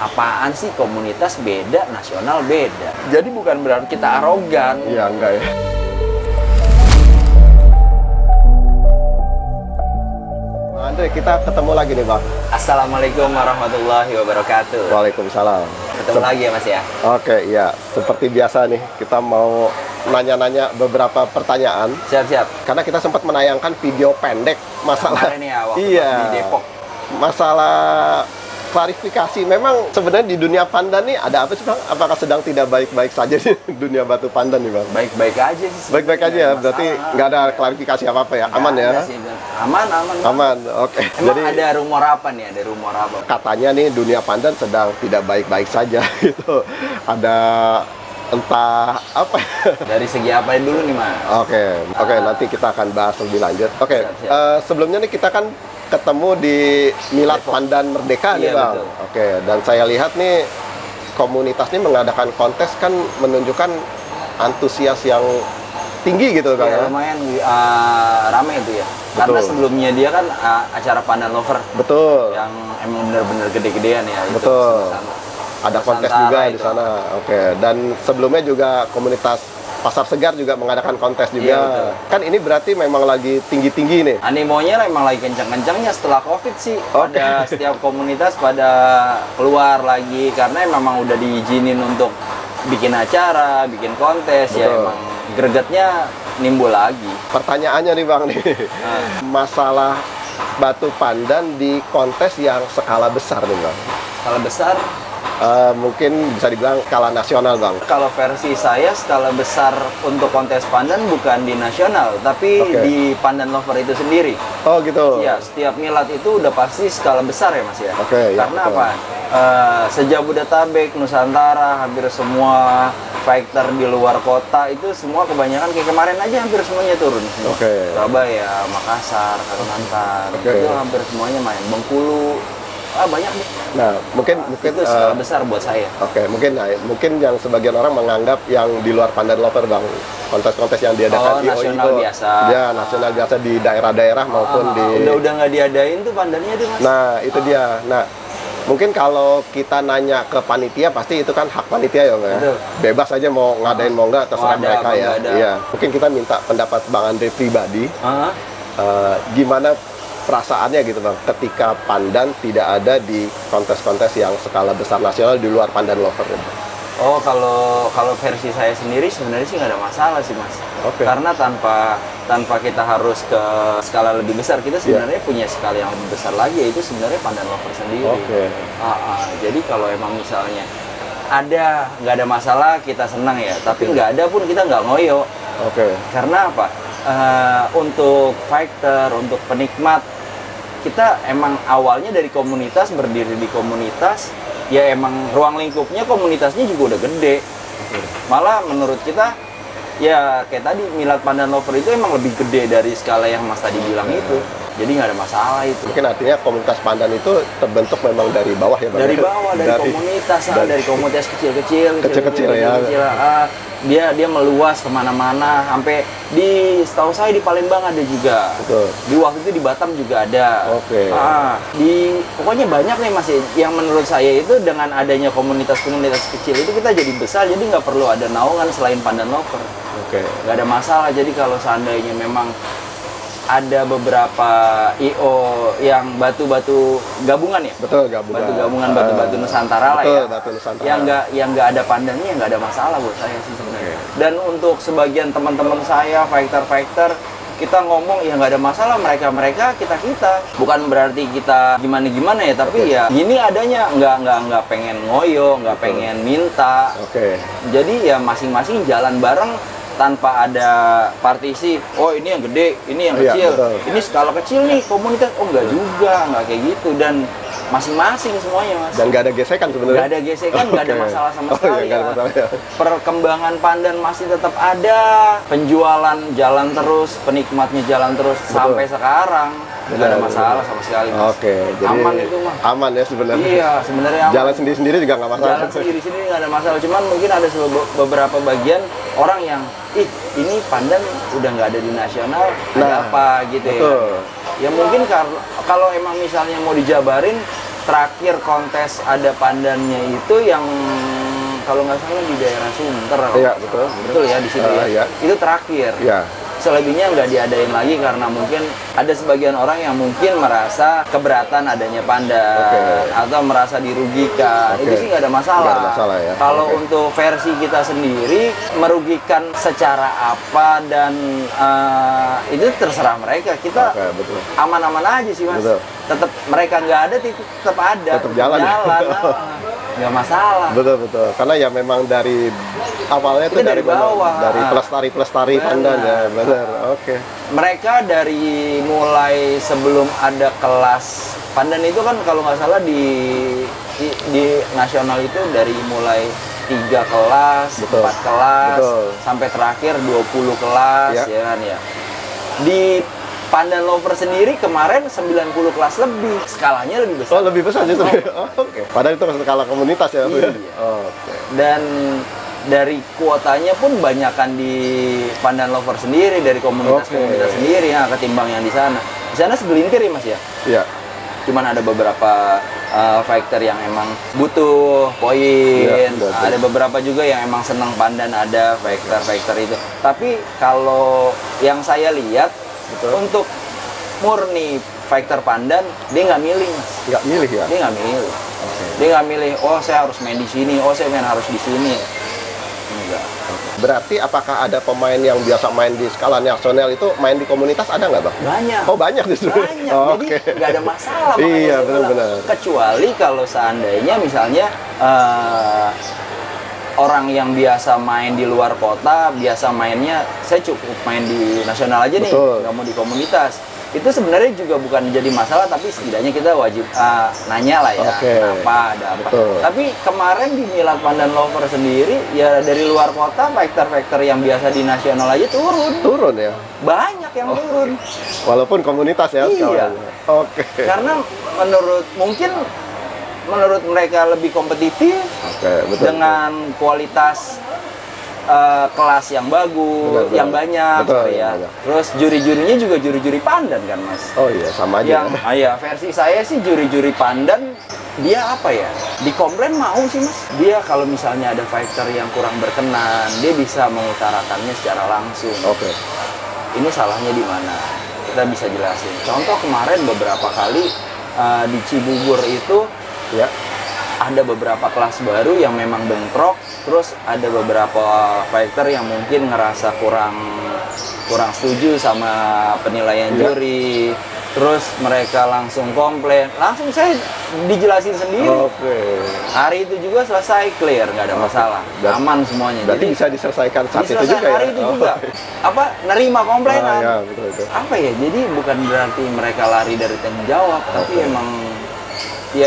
apaan sih komunitas beda, nasional beda. Jadi bukan berarti kita arogan. Iya, enggak ya. Andre, kita ketemu lagi nih, Bang. Assalamualaikum warahmatullahi wabarakatuh. Waalaikumsalam. Ketemu lagi ya, Mas ya? Oke, iya. Seperti biasa nih, kita mau nanya-nanya beberapa pertanyaan. Siap-siap. Karena kita sempat menayangkan video pendek masalah Kemarin ya, waktu di Depok. Masalah klarifikasi. Memang sebenarnya di dunia pandan nih ada apa sih, Bang? Apakah sedang tidak baik-baik saja di dunia batu pandan nih, Bang? Baik-baik aja sih. Baik-baik aja ya, berarti nggak ada klarifikasi apa-apa ya? Aman ya? Aman, oke. Emang Jadi ada rumor apa nih? Ada rumor apa? katanya nih dunia pandan sedang tidak baik-baik saja gitu. Ada entah apa. Dari segi apa dulu nih, Mas? Oke, nanti kita akan bahas lebih lanjut. Oke, Siap. sebelumnya nih kita kan ketemu di Milad Depok. Pandan Merdeka nih, Iya, Bang. betul. Oke, dan saya lihat nih komunitas ini mengadakan kontes kan menunjukkan antusias yang tinggi gitu kan. Iya, lumayan rame itu ya. Betul. Karena sebelumnya dia kan acara Pandan Lover Betul. yang emang bener-bener gede-gedean ya. Itu Betul. sama-sama. Ada kontes Nusantara juga di itu. sana. Oke, dan sebelumnya juga komunitas Pasar Segar juga mengadakan kontes juga. Iya, betul. Kan ini berarti memang lagi tinggi-tinggi nih. Animonya emang lagi kencang-kencangnya setelah COVID sih. Oke. Pada setiap komunitas pada keluar lagi karena memang udah diizinin untuk bikin acara, bikin kontes. Ya Betul. emang gregetnya nimbul lagi. Pertanyaannya nih, Bang nih. Masalah batu pandan di kontes yang skala besar nih, Bang. Skala besar, Mungkin bisa dibilang skala nasional, Bang. kalau versi saya skala besar untuk kontes pandan bukan di nasional, tapi Oke. di Pandan Lover itu sendiri. Oh gitu. Ya, setiap milad itu udah pasti skala besar ya, Mas ya. Oke, ya, Karena betul. apa? Sejabodetabek, Nusantara, hampir semua fighter di luar kota itu semua kebanyakan kayak kemarin aja hampir semuanya turun. Oke. Surabaya, Makassar, Kalimantan, Oke. itu hampir semuanya main. Bengkulu, banyak nih. Nah, mungkin Itu skala besar buat saya. Oke, mungkin yang sebagian orang menganggap yang di luar Pandan Lover, Bang, kontes-kontes yang diadakan IOI nasional itu, biasa. ya nasional biasa di daerah-daerah maupun di. Udah nggak diadain tuh pandannya tuh, Mas. Nah, itu dia. Nah, mungkin kalau kita nanya ke panitia pasti itu kan hak panitia ya, Bang, ya. Betul. Bebas aja mau ngadain mau nggak terserah Mau ada mereka apa ya. nggak ada. Iya. Mungkin kita minta pendapat Bang Andre pribadi. Hah? Gimana perasaannya gitu, Bang, ketika pandan tidak ada di kontes-kontes yang skala besar nasional di luar Pandan Lover ya? Oh, kalau versi saya sendiri sebenarnya sih nggak ada masalah sih, Mas. Oke. Karena tanpa kita harus ke skala lebih besar, kita sebenarnya punya skala yang lebih besar lagi, yaitu sebenarnya Pandan Lover sendiri. Oke. Jadi kalau emang misalnya ada, nggak ada masalah, kita senang ya. Tapi nggak ada pun kita nggak ngoyo. Oke. Karena apa? Untuk fighter, untuk penikmat, kita emang awalnya dari komunitas, berdiri di komunitas, ya emang ruang lingkupnya komunitasnya juga udah gede. Malah menurut kita, ya kayak tadi Milad Pandan Lover itu emang lebih gede dari skala yang Mas tadi bilang itu. Jadi nggak ada masalah itu. Mungkin artinya komunitas pandan itu terbentuk memang dari bawah ya, Bang? Dari bawah, dari komunitas kecil-kecil ya. Dia meluas kemana-mana, sampai setahu saya di Palembang ada juga. Betul. Di waktu itu di Batam juga ada. Oke. Pokoknya banyak nih, Mas. Yang menurut saya itu dengan adanya komunitas-komunitas kecil itu kita jadi besar, jadi nggak perlu ada naungan selain Pandan Lover. Oke. Nggak ada masalah. Jadi kalau seandainya memang ada beberapa IO yang batu-batu gabungan ya? Betul, gabungan. Batu gabungan, batu-batu Nusantara lah Betul, ya. batu Nusantara. Yang nggak ada pandannya, nggak ada masalah buat saya sih sebenarnya. Dan untuk sebagian teman-teman saya, fighter-fighter, kita ngomong ya nggak ada masalah, mereka kita bukan berarti kita gimana ya, tapi ya gini adanya, nggak pengen ngoyo, nggak pengen minta. Oke. Jadi ya masing-masing jalan bareng tanpa ada partisi. Oh ini yang gede, ini yang Iya, kecil, betul. ini skala kecil nih komunitas. Oh nggak juga, nggak kayak gitu. Dan masing-masing semuanya, Mas. Dan nggak ada gesekan sebenarnya? Nggak ada gesekan, nggak ada Oke. masalah sama Oh, sekali iya, nggak ada ya. masalah ya. Perkembangan pandan masih tetap ada, penjualan jalan terus, penikmatnya jalan terus sampai sekarang. Nggak ada masalah sama sekali, Mas. Oke, jadi aman itu mah. Aman ya sebenarnya. Iya, sebenarnya aman. Jalan sendiri-sendiri juga nggak masalah. Jalan sendiri-sendiri nggak ada masalah. Cuman mungkin ada beberapa bagian orang yang, ini pandan udah nggak ada di nasional, ada apa gitu betul. ya. Ya mungkin kalau emang misalnya mau dijabarin, terakhir kontes ada pandannya itu yang kalau nggak salah di daerah Sunter. Iya, betul. Betul ya, di situ ya. Iya. Itu terakhir. Iya. Selebihnya nggak diadain lagi karena mungkin ada sebagian orang yang mungkin merasa keberatan adanya pandan atau merasa dirugikan. Itu sih nggak ada masalah. Nggak ada masalah ya. Kalau untuk versi kita sendiri merugikan secara apa dan itu terserah mereka. Kita betul. aman-aman aja sih, Mas. Betul. Tetap mereka nggak ada, tetap ada. Tetap jalan. Nggak masalah. Betul. Karena ya memang dari awalnya itu dari bawah. Dari pelestari pandan ya, benar. Oke. Mereka dari mulai sebelum ada kelas pandan itu kan kalau nggak salah di nasional itu dari mulai 3 kelas, 4 kelas, sampai terakhir 20 kelas, ya kan ya. Di Pandan Lover sendiri kemarin 90 kelas lebih, skalanya lebih besar. Oh, lebih besar justru. Oke. Padahal itu skala komunitas ya. Iya. Oke. Dan dari kuotanya pun banyakan di Pandan Lover sendiri, dari komunitas-komunitas sendiri ya, ketimbang yang di sana. Di sana segelintir ya, Mas ya? Iya. Cuman ada beberapa fighter yang emang butuh poin, ada beberapa juga yang emang senang pandan, ada fighter itu. Tapi kalau yang saya lihat, untuk murni fighter pandan, dia nggak milih, Mas. Nggak milih ya? Dia nggak milih. Dia nggak milih, oh saya harus main di sini, oh saya harus di sini. Enggak. Berarti apakah ada pemain yang biasa main di skala nasional itu main di komunitas, ada nggak, Bang? Banyak. Oh, banyak justru. Banyak. Jadi nggak ada masalah. Iya, benar-benar. Kecuali kalau seandainya misalnya orang yang biasa main di luar kota, biasa mainnya, saya cukup main di nasional aja nih, nggak mau di komunitas. Itu sebenarnya juga bukan jadi masalah, tapi setidaknya kita wajib nanya lah ya, kenapa, ada apa. Tapi kemarin di Milad Pandan Lover sendiri, ya dari luar kota, fighter-fighter yang biasa di nasional aja turun. Turun ya? Banyak yang turun. Walaupun komunitas ya? Iya. Oke. Karena menurut mereka lebih kompetitif, dengan kualitas kelas yang bagus, yang banyak, Terus juri-jurinya juga juri-juri pandan kan, Mas? Oh iya, sama aja. Iya, versi saya sih juri-juri pandan, dia apa ya? Dikomplain mau sih, Mas. Dia kalau misalnya ada fighter yang kurang berkenan, dia bisa mengutarakannya secara langsung. Ini salahnya di mana? Kita bisa jelasin. Contoh kemarin beberapa kali di Cibubur itu, ada beberapa kelas baru yang memang bentrok, terus ada beberapa fighter yang mungkin ngerasa kurang setuju sama penilaian juri, terus mereka langsung komplain, langsung saya dijelasin sendiri. Hari itu juga selesai, clear, nggak ada masalah, aman semuanya. Berarti bisa diselesaikan saat itu juga hari itu juga. Nerima komplainan. Betul. Apa ya? Jadi bukan berarti mereka lari dari tanggung jawab, tapi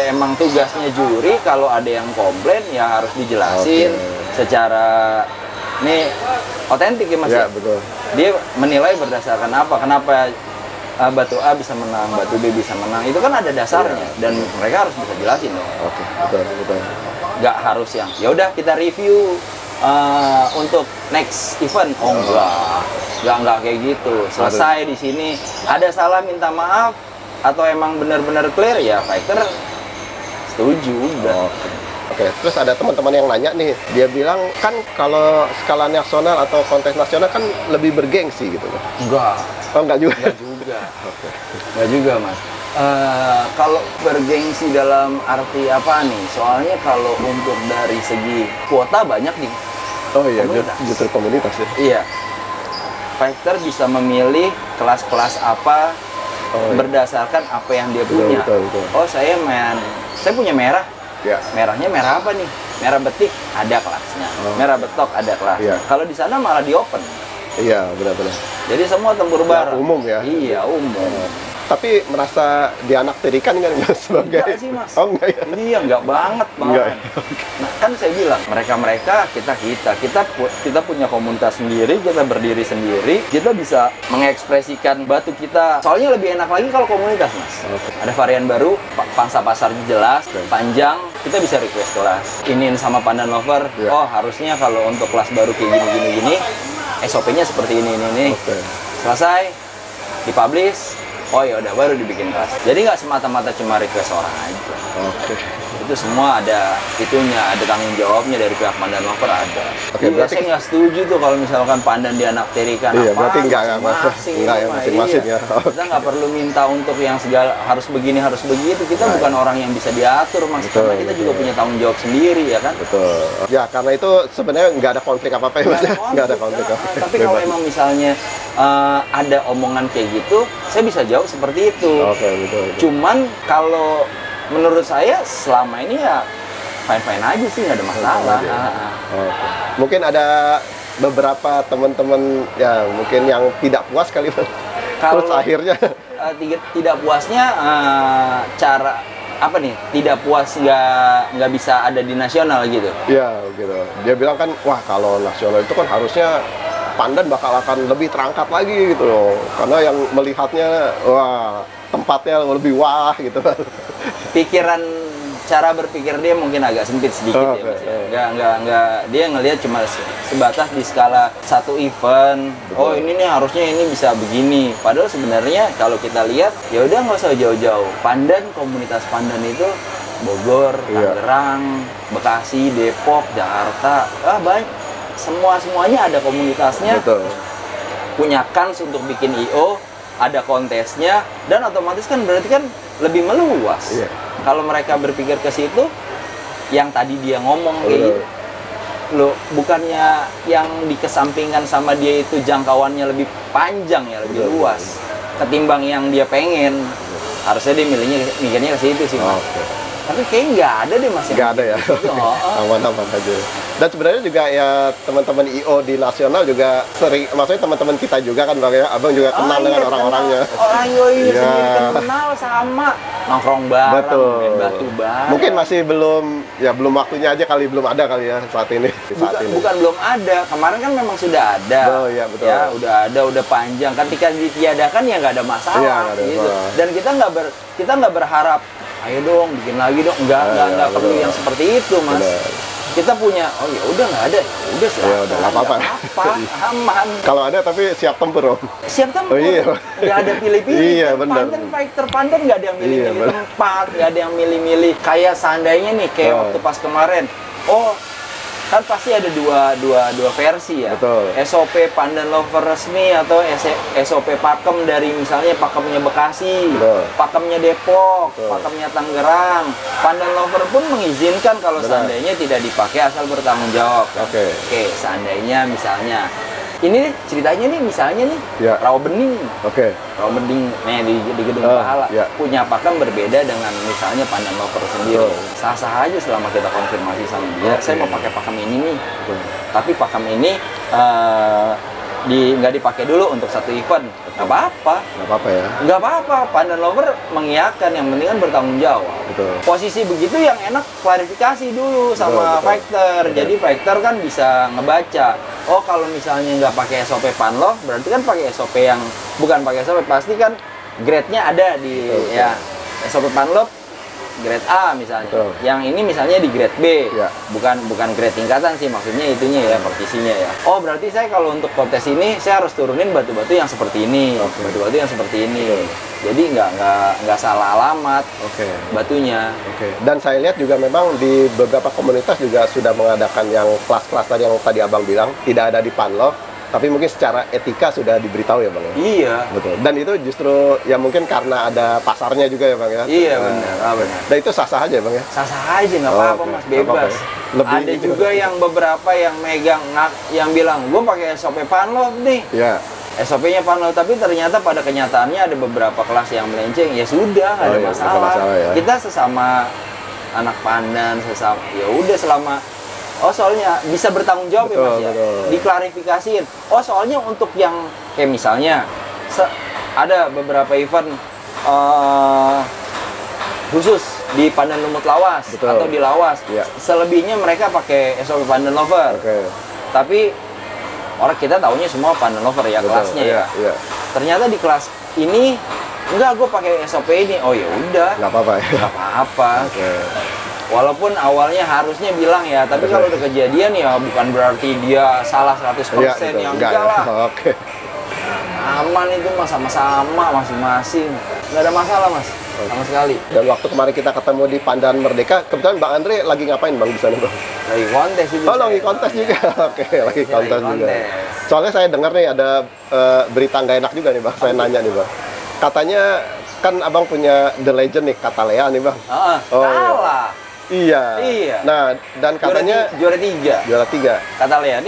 emang tugasnya juri kalau ada yang komplain ya harus dijelasin secara ini otentik ya, Mas. Ya, betul. Dia menilai berdasarkan apa? Kenapa batu A bisa menang, batu B bisa menang? Itu kan ada dasarnya dan mereka harus bisa jelasin dong. Betul. Nggak harus yang ya udah kita review untuk next event. Enggak kayak gitu. Selesai di sini, ada salah minta maaf atau emang benar-benar clear ya fighter setuju udah. Terus ada teman-teman yang nanya nih, dia bilang kan kalau skala nasional atau kontes nasional kan lebih bergengsi gitu loh. Enggak juga. Enggak juga, Mas. Kalau bergengsi dalam arti apa nih? Soalnya kalau untuk dari segi kuota banyak di komunitas. Justru komunitas ya. Iya. Fighter bisa memilih kelas-kelas apa berdasarkan apa yang dia punya. Betul. Oh, saya punya merah. Merahnya merah apa nih? Merah betik, ada kelasnya. Merah betok, ada kelasnya. Kalau di sana malah di open. Iya, benar-benar. Jadi semua tempur bareng. Umum ya? Iya, umum. Tapi merasa dianaktirikan kan sebagai... Enggak sih, Mas. Oh, enggak ya? Iya, enggak banget. Nah, kan saya bilang, mereka, kita punya komunitas sendiri, kita berdiri sendiri, kita bisa mengekspresikan batu kita. Soalnya lebih enak lagi kalau komunitas, Mas. Ada varian baru, pangsa pasarnya jelas, panjang, kita bisa request kelas. Iniin sama Pandan Lover, oh harusnya kalau untuk kelas baru kayak gini, SOP-nya seperti ini. Selesai, dipublish, Oh ya udah, baru dibikin kelas. Jadi nggak semata-mata cuma request orang aja. Oke. Itu semua ada itunya, ada tanggung jawabnya dari pihak Pandan Lover ada. Oke, Iya, berarti saya nggak setuju tuh kalau misalkan Pandan dianakterikan. Iya, apa, berarti enggak ya, masing-masing enggak ya, itu mah, masing-masing iya. ya. Kita nggak perlu minta untuk yang segala harus begini harus begitu. Kita Nah, bukan orang yang bisa diatur, Mas. Betul, Karena kita juga betul. punya tanggung jawab sendiri, ya kan? Betul. Ya, karena itu sebenarnya nggak ada konflik apa-apa ya, Mas. Nggak ada konflik. Tapi kalau emang misalnya ada omongan kayak gitu, saya bisa jawab seperti itu. Oke, betul. Cuman kalau menurut saya selama ini ya fine-fine aja sih, nggak ada masalah. Fine-fine aja. Oke. Mungkin ada beberapa teman-teman ya mungkin yang tidak puas kali, Mas. Kalau Terus akhirnya tidak puasnya cara apa nih? Tidak puas nggak bisa ada di nasional gitu. ya gitu. Dia bilang kan, wah kalau nasional itu kan harusnya Pandan bakal akan lebih terangkat lagi gitu loh. Karena yang melihatnya wah tempatnya lebih wah gitu. Cara berpikir dia mungkin agak sempit sedikit ya, Mas. Nggak, dia ngelihat cuma sebatas di skala satu event. Betul. Oh ini nih harusnya ini bisa begini. Padahal sebenarnya kalau kita lihat ya udah nggak usah jauh-jauh. Pandan, komunitas Pandan itu Bogor, Iya. Tangerang, Bekasi, Depok, Jakarta, banyak. Semuanya ada komunitasnya. Betul. Punya kans untuk bikin IO, ada kontesnya, dan otomatis kan berarti kan lebih meluas. Iya. Kalau mereka berpikir ke situ, yang tadi dia ngomong kayak Betul. gitu, loh bukannya yang dikesampingkan sama dia itu jangkauannya lebih panjang ya, lebih Betul. luas ketimbang yang dia pengen. Harusnya dia mikirnya ke situ sih, Mas. Oke. Tapi kayaknya nggak ada deh, Mas. yang Nggak ada ya. gitu. Aman-aman aja. Dan sebenarnya juga ya teman-teman IO di nasional juga sering, maksudnya teman-teman kita juga kan Bang ya, Abang juga kenal dengan iya, orang-orangnya. Orang IO ini Iya. sendiri kenal sama nongkrong bareng, Betul. main batu bareng. Mungkin masih belum waktunya aja kali, belum ada kali ya saat ini. Bukan belum ada. Kemarin kan memang sudah ada. Oh iya, betul. Ya, udah panjang. Ketika ditiadakan ya nggak ada masalah Iya, nggak ada gitu. masalah. Dan kita nggak berharap ayo dong bikin lagi dong. Nggak perlu betul. yang seperti itu, Mas. Benar. Kita punya, oh ya udah nggak ada. Udah silakan. Ya udah, nggak apa-apa. Aman. Kalau ada tapi siap tempur, Om. Siap tempur. Oh, iya. Nggak ada pilih-pilih. Iya, benar. Fighter Pandan nggak ada yang milih-milih Iya, benar. tempat, nggak ada yang milih-milih. Kayak seandainya nih, kayak Oh. waktu pas kemarin. Oh, kan pasti ada dua versi ya. Betul. SOP Pandan Lover resmi atau SOP pakem dari misalnya pakemnya Bekasi, Betul. pakemnya Depok, Betul. pakemnya Tangerang. Pandan Lover pun mengizinkan kalau Benar. seandainya tidak dipakai asal bertanggung jawab. Oke. Seandainya misalnya ini nih, ceritanya nih misalnya nih Ya. Rawabening. Oke. Rawabening nih di Gedung Oh, Pahala ya. punya pakem berbeda dengan misalnya Pandan Lover sendiri. Betul. Sah-sah aja selama kita konfirmasi sama dia. Oke. Saya mau pakai pakem ini nih. Betul. Tapi pakem ini nggak dipakai dulu untuk satu event. Nggak apa-apa. Nggak apa-apa ya. Nggak apa-apa. Pandan Lover mengiyakan, yang penting kan bertanggung jawab. Betul. Posisi begitu yang enak klarifikasi dulu sama Betul. fighter. Betul. Jadi fighter kan bisa ngebaca. Oh kalau misalnya nggak pakai SOP Panlov, berarti kan pakai SOP yang bukan pakai SOP, pasti kan grade-nya ada di Betul. ya SOP Panlov grade A misalnya. Betul. Yang ini misalnya di grade B. Ya. Bukan grade tingkatan sih, maksudnya itunya ya, partisinya ya. Oh, berarti saya kalau untuk kontes ini saya harus turunin batu-batu yang seperti ini. Oke. Batu-batu yang seperti ini. Betul. Jadi nggak salah alamat Oke. batunya. Oke. Dan saya lihat juga memang di beberapa komunitas juga sudah mengadakan yang kelas-kelas tadi yang tadi Abang bilang tidak ada di Panlov, tapi mungkin secara etika sudah diberitahu ya Bang ya. Iya. Betul. Dan itu justru ya mungkin karena ada pasarnya juga ya Bang ya. Iya, Nah, benar. benar. Dan itu sah-sah aja Bang ya. Sah-sah aja, nggak Oh, apa-apa oke. Mas, Nggak apa-apa bebas. ya. Lebih Ada itu. juga yang beberapa yang megang yang bilang gue pakai SOP Panlov nih. Iya. SOP-nya Panlov, tapi ternyata pada kenyataannya ada beberapa kelas yang melenceng. Ya sudah, nggak ada iya, masalah. nggak masalah ya. Kita sesama anak Pandan, sesama ya udah selama soalnya bisa bertanggung jawab ya Betul, Mas ya. betul. Diklarifikasiin. Soalnya untuk yang kayak misalnya ada beberapa event khusus di Pandan Lumut Lawas. Betul. Atau di Lawas. Iya. Selebihnya mereka pakai SOP Pandan Lover. Oke. Tapi orang kita taunya semua Pandan Lover ya, Betul. kelasnya Iya, ya. Iya. Ternyata di kelas ini enggak, gue pakai SOP ini. Oh ya udah, Nggak apa-apa ya. nggak apa-apa. Oke. Walaupun awalnya harusnya bilang ya, tapi kalau udah kejadian ya bukan berarti dia salah 100% Iya, gitu. yang Enggak enggak ya. lah. Oke. aman itu mas, sama-sama masing-masing, nggak ada masalah mas, sama sekali. Dan waktu kemarin kita ketemu di Pandan Merdeka, kebetulan Bang Andre lagi ngapain Bang di sana Bang? Lagi kontes itu. Oh, lagi kontes juga. Oke, lagi kontes juga. Soalnya saya dengar nih ada berita nggak enak juga nih Bang, saya nanya nih Bang. Katanya kan Abang punya The Legend nih, Catalea nih Bang. Kalah. Iya. Iya. Nah, dan katanya juara 3. Juara 3. Catalea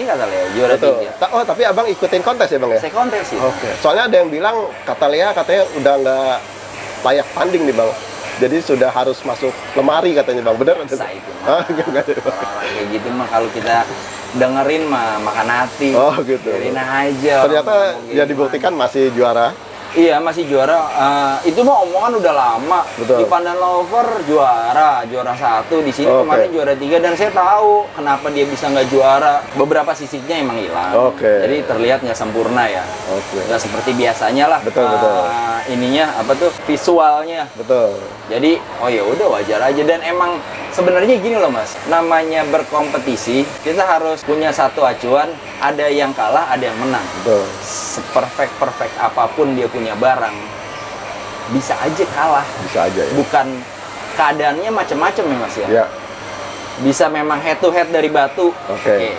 juara 3. Oh, tapi Abang ikutin kontes ya Bang ya? Saya kontes sih. Oke. Soalnya ada yang bilang Catalea katanya udah nggak layak tanding nih Bang. Jadi sudah harus masuk lemari katanya Bang. Bener? Bisa itu mah. Kayak gitu mah kalau kita dengerin mah makan hati. Oh gitu. Biarin aja. Ternyata ya dibuktikan masih juara. Iya, masih juara. Itu mah omongan udah lama. Betul. Di Pandan Lover juara 1 di sini. Kemarin juara 3 dan saya tahu kenapa dia bisa nggak juara. Beberapa sisiknya emang hilang. Jadi terlihat nggak sempurna ya. Nggak seperti biasanya lah. Betul. Ininya apa tuh visualnya. Betul. Jadi oh ya udah wajar aja, dan emang sebenarnya gini loh mas, namanya berkompetisi kita harus punya satu acuan, ada yang kalah ada yang menang. Betul. Seperfect apapun dia punya barang, bisa aja kalah. Bisa aja ya. Bukan keadaannya macam-macam ya mas ya. Ya. Bisa memang head to head dari batu. Oke.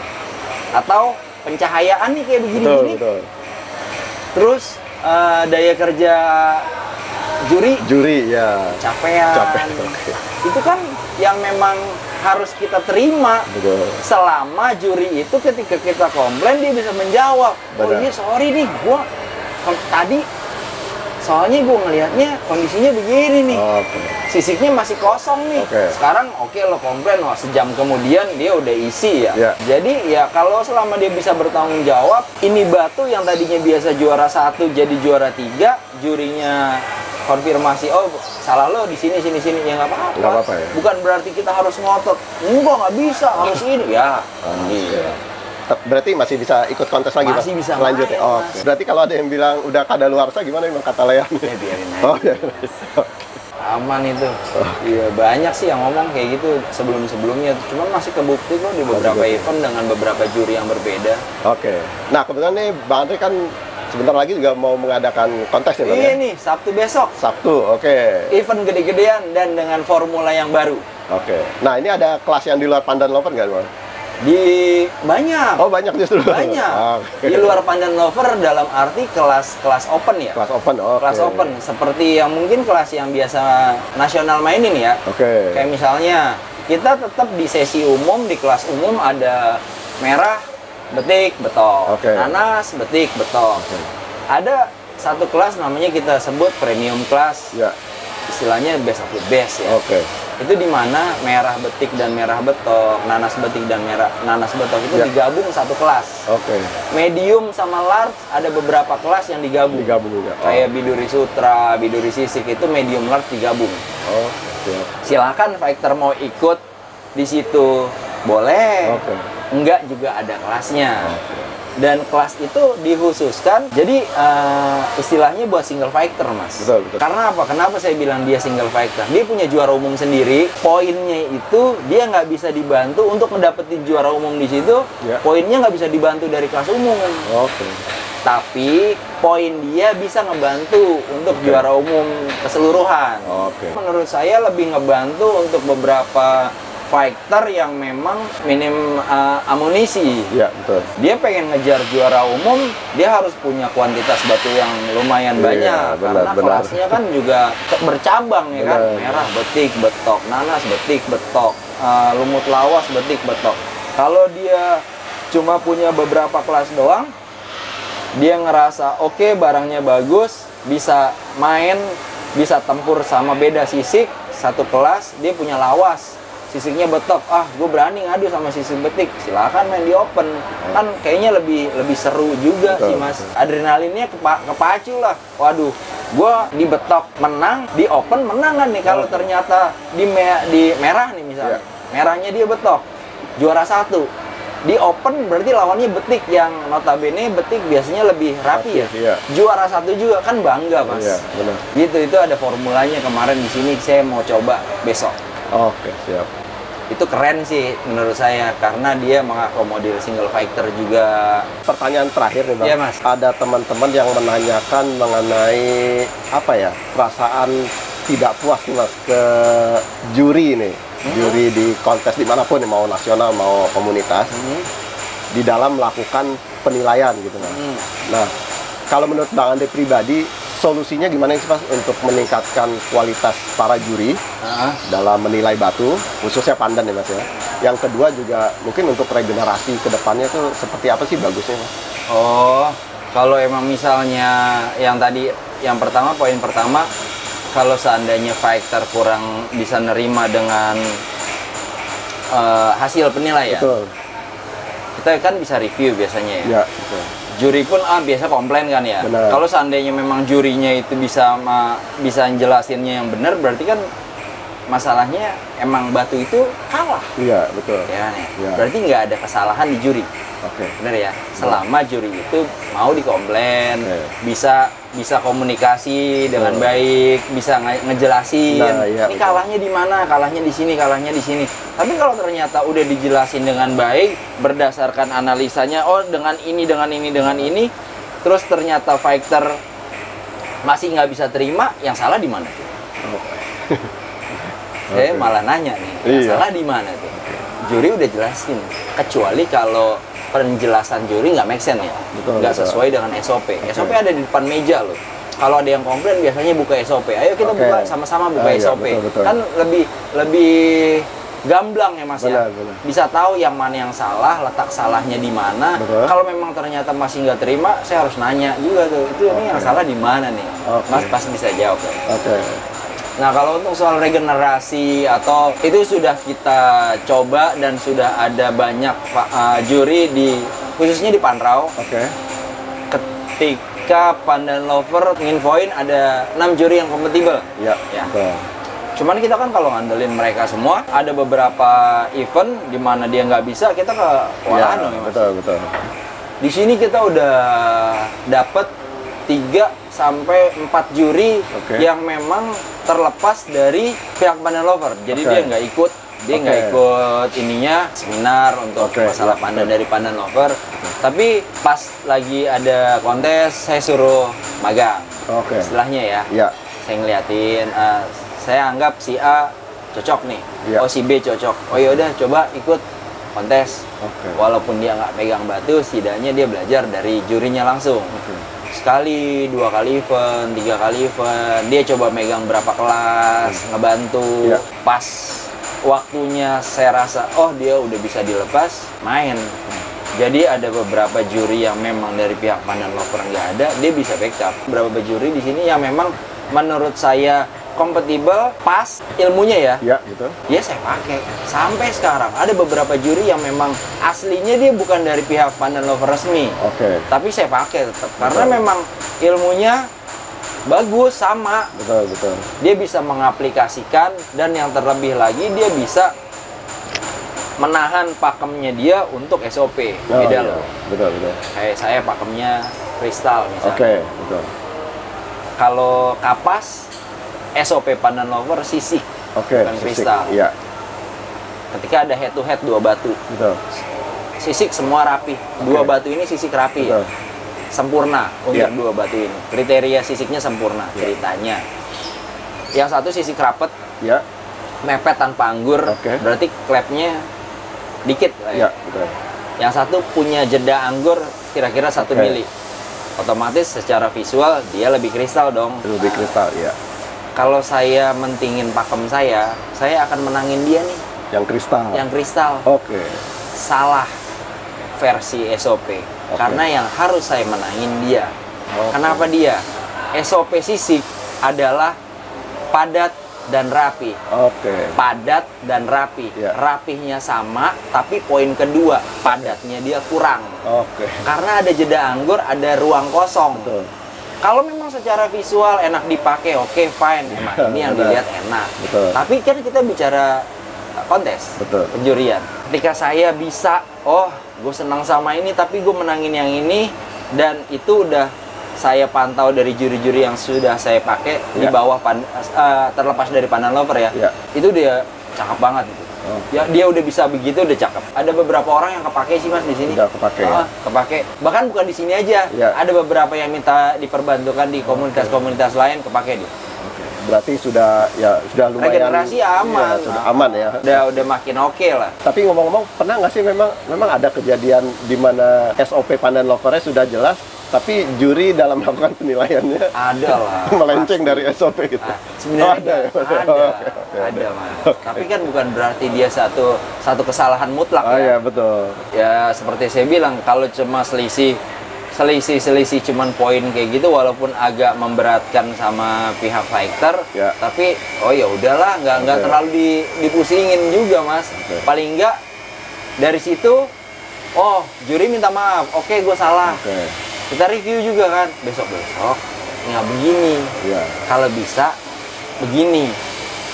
Atau pencahayaan nih kayak begini-gini. Betul. Terus daya kerja juri ya. capean. Okay. Itu kan yang memang harus kita terima. Betul. Selama juri itu ketika kita komplain dia bisa menjawab. Benar. Oh iya sorry nih, gua tadi soalnya gua ngelihatnya kondisinya begini nih. Sisiknya masih kosong nih. Sekarang oke lo komplain, sejam kemudian dia udah isi ya. Jadi ya kalau selama dia bisa bertanggung jawab, ini batu yang tadinya biasa juara 1 jadi juara 3, jurinya konfirmasi, oh salah lo di sini ya nggak apa-apa ya. Bukan berarti kita harus ngotot, enggak nggak bisa harus ini ya. Iya. Berarti masih bisa ikut kontes lagi masih Mas? Bisa lanjut ya. Berarti kalau ada yang bilang udah kadaluarsa gimana emang Catalea? Ya biarin aja. Aman itu. Iya banyak sih yang ngomong kayak gitu sebelumnya, cuman masih kebukti kok di beberapa event dengan beberapa juri yang berbeda. Nah kebetulan nih Bang Andre kan sebentar lagi juga mau mengadakan kontes nih Bang. Iya nih, Sabtu besok. Event gede-gedean dan dengan formula yang baru. Nah ini ada kelas yang di luar Pandan Lover nggak Bang? Banyak. Oh banyak justru. Banyak. Di luar Pandan Lover dalam arti kelas open ya. Kelas open. Kelas open seperti yang mungkin kelas yang biasa nasional mainin ya. Kayak misalnya kita tetap di sesi umum, di kelas umum ada merah, betik, betok, nanas, betik, betok. Ada satu kelas namanya kita sebut premium class. Istilahnya best of the best ya. Itu di mana merah betik dan merah betok, nanas betik dan nanas betok itu digabung satu kelas. Medium sama large ada beberapa kelas yang digabung juga. Kayak biduri sutra, biduri sisik itu medium large digabung. Silakan fighter mau ikut di situ boleh. Enggak juga ada kelasnya. Dan kelas itu dikhususkan jadi istilahnya buat single fighter mas. Betul. Karena apa? Kenapa saya bilang dia single fighter? Dia punya juara umum sendiri. Poinnya itu dia nggak bisa dibantu untuk mendapetin juara umum di situ. Poinnya nggak bisa dibantu dari kelas umum. Tapi poin dia bisa ngebantu untuk juara umum keseluruhan. Menurut saya lebih ngebantu untuk beberapa fighter yang memang minim amunisi. Dia pengen ngejar juara umum, dia harus punya kuantitas batu yang lumayan banyak. Karena kelasnya kan juga bercabang ya kan. Merah, betik, betok, nanas, betik, betok, lumut lawas, betik, betok. Kalau dia cuma punya beberapa kelas doang, dia ngerasa oke, barangnya bagus, bisa main, bisa tempur sama beda sisik, satu kelas, dia punya lawas. Sisiknya betok, gue berani ngadu sama sisik betik, silakan main di open. Kan kayaknya lebih seru juga sih mas. Adrenalinnya kepacu lah. Waduh, gue di betok menang, di open menang kan nih. Kalau ternyata di merah nih misalnya, merahnya dia betok, juara 1. Di open berarti lawannya betik, yang notabene betik biasanya lebih rapi ya. Juara 1 juga kan bangga mas. Gitu, itu ada formulanya kemarin di sini, saya mau coba besok. Siap. Itu keren sih menurut saya karena dia mengakomodir single fighter juga. Pertanyaan terakhir nih Bang. Iya, Mas. Ada teman-teman yang menanyakan mengenai apa ya, perasaan tidak puas nih Mas ke juri nih. Juri di kontes dimanapun nih, mau nasional mau komunitas. Di dalam melakukan penilaian gitu Mas. Nah, kalau menurut Bang Andre pribadi, solusinya gimana sih Mas untuk meningkatkan kualitas para juri dalam menilai batu, khususnya pandan ya Mas ya. Yang kedua juga mungkin untuk regenerasi ke depannya tuh seperti apa sih bagusnya Mas? Oh, kalau emang misalnya yang tadi, yang pertama, poin pertama, kalau seandainya fighter kurang bisa nerima dengan hasil penilaian, Betul. kita kan bisa review biasanya ya. Ya, betul. Juri pun biasa komplain kan ya. Benar. Kalau seandainya memang jurinya itu bisa jelasinnya yang benar, berarti kan masalahnya emang batu itu kalah. Iya, betul. Ya kan ya? Ya. Berarti nggak ada kesalahan di juri. Oke. Bener ya? Selama juri itu mau dikomplain, Oke. bisa komunikasi dengan baik, bisa ngejelasin. Nah, iya, ini betul. kalahnya di mana? Kalahnya di sini, kalahnya di sini. Tapi kalau ternyata udah dijelasin dengan baik, berdasarkan analisanya, oh dengan ini, terus ternyata fighter masih nggak bisa terima, yang salah di mana tuh? Saya malah nanya nih, yang Iya. salah di mana tuh? Juri udah jelasin, kecuali kalau penjelasan juri nggak make sense ya, Betul, nggak betul. sesuai dengan SOP. SOP ada di depan meja loh. Kalau ada yang komplain biasanya buka SOP. Ayo kita Oke. buka sama-sama buka Iya, SOP. betul. Kan lebih gamblang ya Mas ya. Benar. Bisa tahu yang mana yang salah, letak salahnya di mana. Betul. Kalau memang ternyata masih nggak terima, saya harus nanya juga tuh. Itu ini yang salah di mana nih? Oke. Mas pasti bisa jawab ya. Oke. Nah, kalau untuk soal regenerasi atau itu sudah kita coba dan sudah ada banyak juri khususnya di Panrau. Oke. Ketika Pandan Lover nginfoin ada 6 juri yang kompatibel. Iya, Ya. betul. Cuman kita kan kalau ngandelin mereka semua, ada beberapa event di mana dia nggak bisa, kita kewalahan dong ya, Mas. Betul. Di sini kita udah dapet 3 sampai 4 juri Oke. yang memang terlepas dari pihak Pandan Lover. Jadi Oke. dia nggak ikut, nggak ikut ininya seminar untuk Oke, masalah ya, pandan betul. dari Pandan Lover. Tapi pas lagi ada kontes, saya suruh magang. Oke. Istilahnya ya, Iya. saya ngeliatin, saya anggap si A cocok nih, Iya. oh si B cocok. Oh yaudah coba ikut kontes. Oke. Walaupun dia nggak pegang batu, setidaknya dia belajar dari jurinya langsung. Sekali, 2 kali event, 3 kali event, dia coba megang berapa kelas, ngebantu. Iya. Pas waktunya saya rasa, oh dia udah bisa dilepas, main. Jadi ada beberapa juri yang memang dari pihak Pandan Lover nggak ada, dia bisa backup. Beberapa juri di sini yang memang menurut saya kompatibel, pas ilmunya ya. Iya, gitu. Ya saya pakai sampai sekarang. Ada beberapa juri yang memang aslinya dia bukan dari pihak Pandan Lover resmi, Oke. tapi saya pakai tetap karena Betul. memang ilmunya bagus, sama. Betul. Dia bisa mengaplikasikan, dan yang terlebih lagi dia bisa menahan pakemnya dia untuk SOP. Oh, Beda iya. loh. Betul. Kayak saya pakemnya kristal misalnya. Oke, betul. Kalau kapas SOP Pandan Lover sisik, Oke, bukan sisik. kristal. Iya, Ketika ada head to head 2 batu, betul. sisik semua rapi. 2 batu ini sisik rapi, Betul. sempurna untuk Iya. 2 batu ini. Kriteria sisiknya sempurna ceritanya. Yang satu sisik rapet, Iya, mepet tanpa anggur, Oke. berarti klepnya dikit lah ya. iya, betul. Yang satu punya jeda anggur kira-kira 1 Oke. mili. Otomatis secara visual dia lebih kristal dong. Lebih kristal, iya. Kalau saya mentingin pakem saya akan menangin dia nih, Yang kristal. yang kristal. Oke. Salah versi SOP. Karena yang harus saya menangin dia. Oke. Kenapa dia? SOP sisik adalah padat dan rapi. Oke. Padat dan rapi. Iya. Rapihnya sama, tapi poin kedua, padatnya dia kurang. Oke. Karena ada jeda anggur, ada ruang kosong. Betul. Kalau memang secara visual enak dipakai, oke, fine. Emang ini yang Benar. dilihat enak. Betul. Tapi kan kita bicara kontes, Betul. penjurian. Ketika saya bisa, oh, gue senang sama ini, tapi gue menangin yang ini, dan itu udah saya pantau dari juri-juri yang sudah saya pakai di Ya. bawah terlepas dari Pandan Lover ya. Ya. Itu dia cakep banget gitu. Oh. Ya, dia udah bisa begitu, udah cakep. Ada beberapa orang yang kepake sih Mas di sini. Udah kepake ya? Kepake. Bahkan bukan di sini aja. Ya. Ada beberapa yang minta diperbantukan di komunitas-komunitas lain, kepake dia. Berarti sudah lumayan. Regenerasi aman. Ya, sudah aman ya. Udah makin oke lah. Tapi ngomong-ngomong, pernah nggak sih memang ada kejadian di mana SOP pandan lovernya sudah jelas, tapi juri dalam melakukan penilaiannya Ada lah. melenceng dari SOP gitu? Sebenarnya ada. Ada Mas. Tapi kan bukan berarti dia satu kesalahan mutlak Oh ya. ya, betul. Ya seperti saya bilang, kalau cuma selisih cuman poin kayak gitu, walaupun agak memberatkan sama pihak fighter, Ya. tapi oh ya udahlah, nggak terlalu dipusingin juga Mas. Paling enggak dari situ, oh juri minta maaf, oke gue salah, kita review juga kan, besok nggak begini, kalau bisa begini,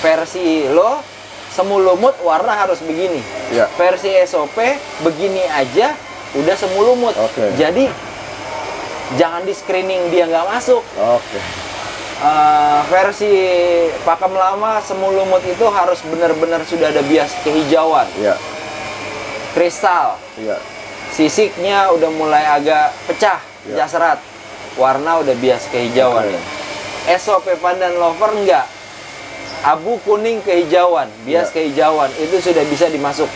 versi lo semu lumut warna harus begini, versi SOP begini aja udah semu lumut, jadi jangan di screening dia nggak masuk. Versi pakem lama semu lumut itu harus benar-benar sudah ada bias kehijauan, kristal, sisiknya udah mulai agak pecah, pecah serat, warna udah bias kehijauan. SOP pandan lover enggak, abu kuning kehijauan, bias kehijauan, itu sudah bisa dimasuk.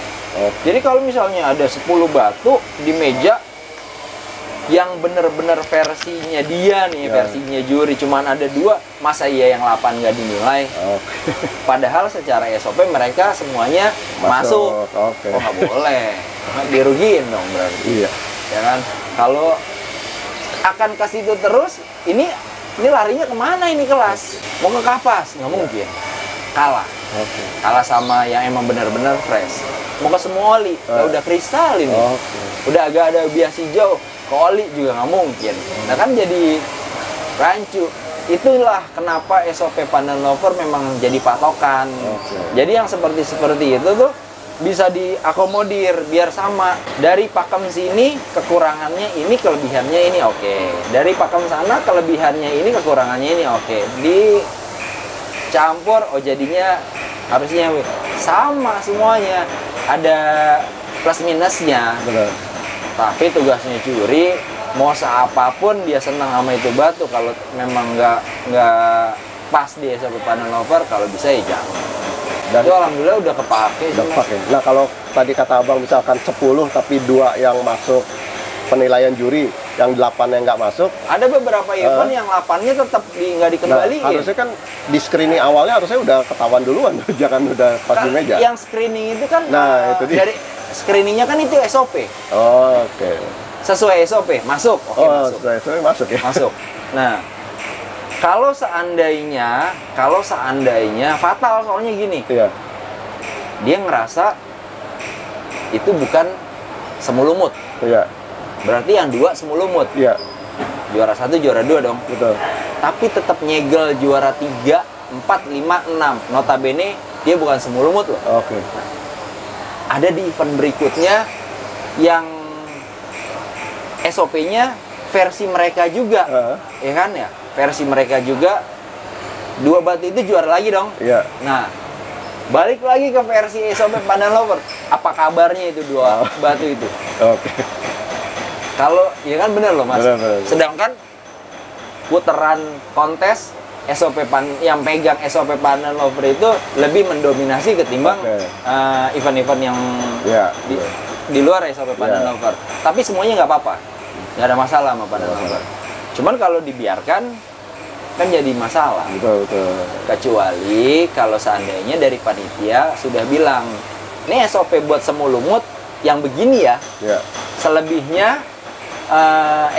Jadi kalau misalnya ada 10 batu di meja yang bener-bener versinya dia nih, versinya juri cuman ada 2, masa iya yang 8 nggak dinilai? Padahal secara SOP mereka semuanya masuk. Oh nggak boleh, dirugiin dong berarti. Ya kan? Kalau akan kasih itu terus, ini larinya kemana ini kelas? Mau ke kapas? Nggak mungkin. Kalah. Kalah sama yang emang bener-bener fresh. Mau ke semua oli, ya udah kristal ini. Udah agak ada bias hijau, ke oli juga nggak mungkin. Nah kan jadi rancu. Itulah kenapa SOP pandan lover memang jadi patokan. Jadi yang seperti itu tuh bisa diakomodir biar sama. Dari pakem sini kekurangannya ini, kelebihannya ini Dari pakem sana kelebihannya ini, kekurangannya ini Dicampur, jadinya harusnya sama semuanya. Ada plus minusnya. Tapi tugasnya juri, mau seapapun dia senang sama itu batu, kalau memang nggak pas di SOP pandan lover, kalau bisa ya jangan. Dan itu alhamdulillah udah kepake. Nah kalau tadi kata abang misalkan 10 tapi 2 yang masuk penilaian juri, yang 8 yang nggak masuk. Ada beberapa event yang 8-nya tetap nggak dikembaliin. Nah, harusnya kan di screening awalnya harusnya udah ketahuan duluan, jangan udah pas di meja. Yang screening itu kan itu dia. dari screeningnya kan itu SOP. Sesuai SOP masuk. Masuk. Sesuai SOP masuk ya. Masuk. Nah, kalau seandainya fatal, soalnya gini. Dia ngerasa itu bukan semu lumut. Berarti yang 2 semu lumut. Juara 1, juara 2 dong. Betul. Tapi tetap nyegel juara 3, 4, 5, 6. Notabene dia bukan semu lumut loh. Ada di event berikutnya yang SOP-nya versi mereka juga. Ya kan ya? Versi mereka juga 2 batu itu juara lagi dong. Nah, balik lagi ke versi SOP pandan lover. Apa kabarnya itu 2 batu itu? Kalau ya kan bener loh Mas. Sedangkan putaran kontes SOP yang pegang SOP pandan lover itu lebih mendominasi ketimbang event-event yang di luar SOP pandan lover. Tapi semuanya nggak apa-apa, nggak ada masalah sama pandan lover. Cuman kalau dibiarkan kan jadi masalah. Kecuali kalau seandainya dari panitia sudah bilang, ini SOP buat semu lumut yang begini ya. Selebihnya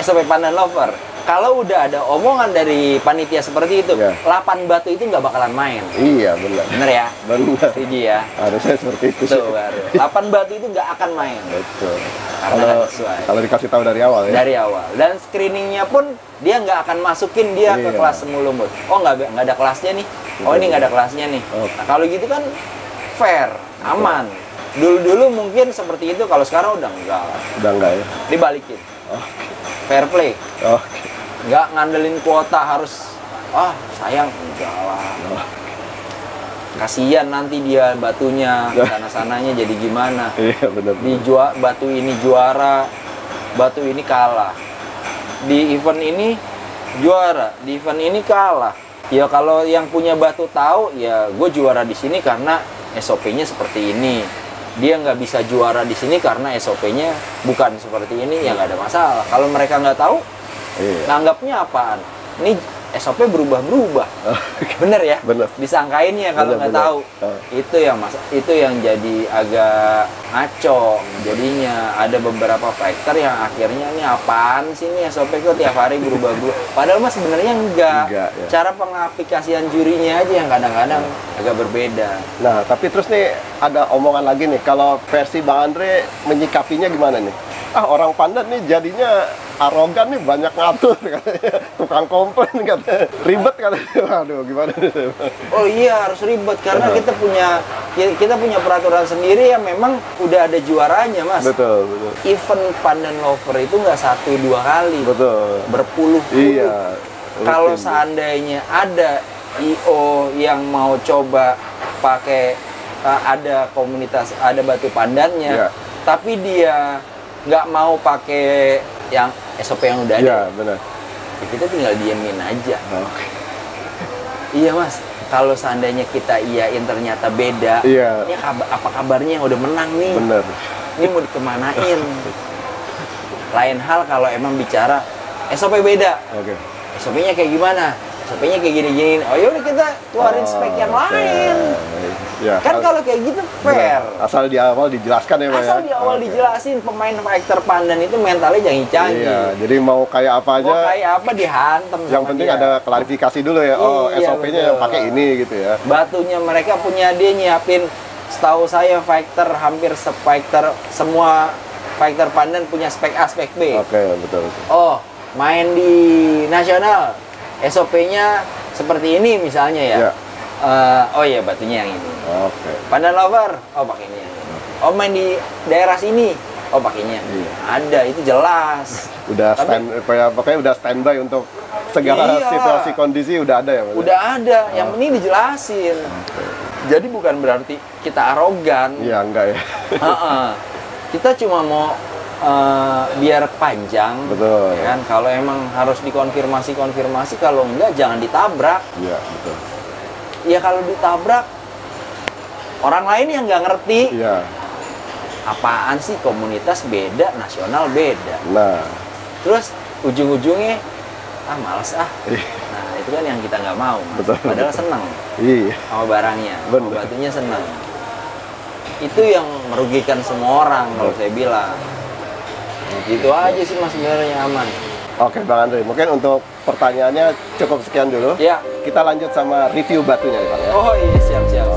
SOP pandan lover. Kalau udah ada omongan dari panitia seperti itu, 8 batu itu nggak bakalan main. Iya, benar. Bener ya? Benar. Setuju ya? Harusnya seperti itu. Tuh, baru. 8 batu itu nggak akan main. Betul. Kalau dikasih tahu dari awal ya? Dari awal. Dan screeningnya pun dia nggak akan masukin dia ke kelas semu lumut. Oh, nggak ada kelasnya nih. Oh, ini nggak ada kelasnya nih. Nah, kalau gitu kan fair, aman. Dulu mungkin seperti itu, kalau sekarang udah enggak. Udah enggak ya? Dibalikin. Fair play. Nggak ngandelin kuota harus sayang, enggak lah. kasihan nanti dia batunya sana-sananya jadi gimana. Iya, benar. Batu ini juara, batu ini kalah. Di event ini juara, di event ini kalah. Ya kalau yang punya batu tahu, ya gue juara di sini karena SOP-nya seperti ini. Dia nggak bisa juara di sini karena SOP-nya bukan seperti ini, ya nggak ada masalah. Kalau mereka nggak tahu, nanggapnya apaan? Ini SOP berubah-berubah. Bener ya? Bener. Disangkainnya kalau nggak tahu. Itu yang jadi agak ngaco. Jadinya ada beberapa fighter yang akhirnya ini apaan sih ini SOP kok tiap hari berubah-berubah. Padahal mah sebenarnya enggak ya. Cara pengaplikasian jurinya aja yang kadang-kadang agak berbeda. Nah, tapi terus nih ada omongan lagi nih, kalau versi Bang Andre menyikapinya gimana nih? Orang Pandan nih jadinya arogan nih, banyak ngatur katanya, tukang komplain katanya, ribet katanya. Waduh, gimana nih? Oh iya, harus ribet karena kita punya peraturan sendiri yang memang udah ada juaranya, Mas. Betul, betul. Event Pandan Lover itu nggak 1-2 kali. Betul. Berpuluh-puluh. Iya. Kalau seandainya ada IO yang mau coba pakai ada komunitas, ada batu pandannya, tapi dia nggak mau pakai yang SOP yang udah ada. Iya, benar. Ya kita tinggal diemin aja. Oke. Iya, Mas. Kalau seandainya kita iyain ternyata beda, ini apa kabarnya yang udah menang nih? Bener. Ini mau dikemanain? Lain hal kalau emang bicara SOP beda. Oke. SOP-nya kayak gimana? SOP-nya kayak gini-gini. Oh yaudah kita keluarin spek yang lain. Ya, Kan kalau kayak gitu fair. Asal di awal dijelaskan ya, Pak. Asal di awal dijelasin, pemain fighter Pandan itu mentalnya canggih-canggih. Iya, jadi mau kayak apa aja. Mau kayak apa dihantam Yang sama penting dia. ada klarifikasi dulu ya. Oh, Iya, SOP-nya yang pakai ini gitu ya. Batunya mereka punya, dia nyiapin, setahu saya fighter hampir semua fighter Pandan punya spek A, spek B. Oke, betul. Oh, main di nasional SOP-nya seperti ini misalnya ya. Iya. Oh iya, batunya yang ini. Oke. Pandan Lover, oh pakainya yang ini. Oh main di daerah sini, oh pakainya yang ini. Ada, itu jelas. Udah pokoknya udah standby untuk segala situasi kondisi udah ada ya, Pak? Udah ada, yang penting dijelasin. Jadi bukan berarti kita arogan. Iya, enggak ya. Kita cuma mau biar panjang. Betul. Ya kan? Kalau emang harus dikonfirmasi, kalau enggak jangan ditabrak. Iya, betul. Ya kalau ditabrak, orang lain yang nggak ngerti. Iya. Apaan sih komunitas beda, nasional beda. Nah. Terus ujung-ujungnya, males ah. Nah itu kan yang kita nggak mau, Mas. Betul, Padahal betul. seneng Iya. sama barangnya, sama Bener. batunya seneng. Itu yang merugikan semua orang kalau saya bilang. Gitu aja sih Mas, sebenarnya aman. Oke, Bang Andre, mungkin untuk pertanyaannya cukup sekian dulu. Ya. Kita lanjut sama review batunya nih, Bang ya. Oh iya, siap-siap.